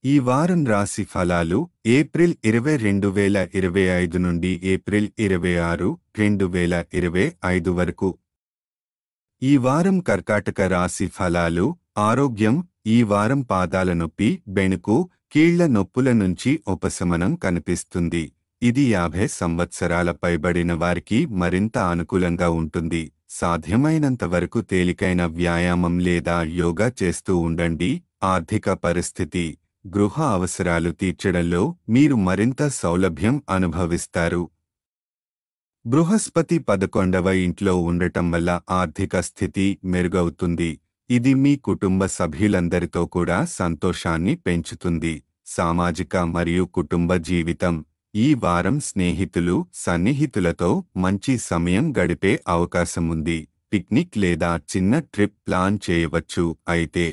ఈ వారం రాశి ఫలాలు ఏప్రిల్ 20 2025 నుండి ఏప్రిల్ 26 2025 వరకు. ఈ వారం కర్కాటక రాశి ఫలాలు. ఆరోగ్యం. ఈ వారం పాదాల నొప్పి, బెణుకు, కీళ్ల నొప్పుల నుంచి ఉపశమనం కనిపిస్తుంది. ఇది 50 సంవత్సరాల పైబడిన వారికి మరింత అనుకూలంగా ఉంటుంది. సాధ్యమైనంత వరకు తేలికైన వ్యాయామం లేదా యోగా చేస్తూ ఉండండి. ఆర్థిక పరిస్థితి. గృహ అవసరాలు తీర్చడంలో మీరు మరింత సౌలభ్యం అనుభవిస్తారు. బృహస్పతి 11వ ఇంట్లో ఉండటం వల్ల ఆర్థిక స్థితి మెరుగవుతుంది. ఇది మీ కుటుంబ సభ్యులందరితో కూడా సంతోషాన్ని పెంచుతుంది. సామాజిక మరియు కుటుంబ జీవితం. ఈ వారం స్నేహితులు, సన్నిహితులతో మంచి సమయం గడిపే అవకాశం ఉంది. పిక్నిక్ లేదా చిన్న ట్రిప్ ప్లాన్ చేయవచ్చు. అయితే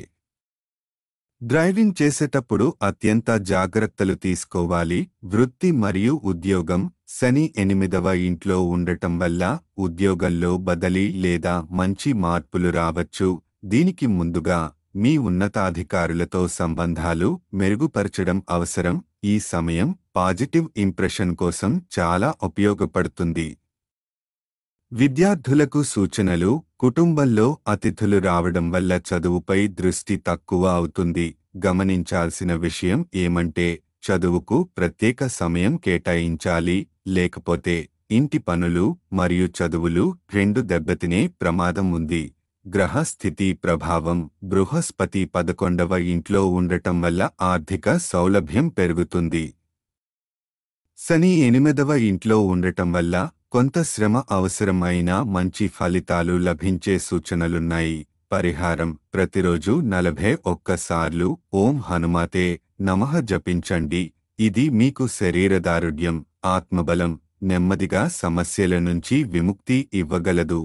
డ్రైవింగ్ చేసేటప్పుడు అత్యంత జాగ్రత్తలు తీసుకోవాలి. వృత్తి మరియు ఉద్యోగం. శని 8వ ఇంట్లో ఉండటం వల్ల ఉద్యోగంలో బదిలీ లేదా మంచి మార్పులు రావచ్చు. దీనికి ముందుగా మీ ఉన్నతాధికారులతో సంబంధాలు మెరుగుపరచడం అవసరం. ఈ సమయం పాజిటివ్ ఇంప్రెషన్ కోసం చాలా ఉపయోగపడుతుంది. విద్యార్థులకు సూచనలు. కుటుంబంలో అతిథులు రావడం వల్ల చదువుపై దృష్టి తక్కువ అవుతుంది. గమనించాల్సిన విషయం ఏమంటే చదువుకు ప్రత్యేక సమయం కేటాయించాలి. లేకపోతే ఇంటి పనులు మరియు చదువులు రెండు దెబ్బతినే ప్రమాదం ఉంది. గ్రహ స్థితి ప్రభావం. బృహస్పతి 11వ ఇంట్లో ఉండటం వల్ల ఆర్థిక సౌలభ్యం పెరుగుతుంది. శని 8వ ఇంట్లో ఉండటం వల్ల కొంత శ్రమ అవసరం అయినా మంచి ఫలితాలు లభించే సూచనలున్నాయి. పరిహారం. ప్రతిరోజు 41 సార్లు ఓం హనుమతే నమః జపించండి. ఇది మీకు శరీరదారుఢ్యం, ఆత్మబలం, నెమ్మదిగా సమస్యల నుంచి విముక్తి ఇవ్వగలదు.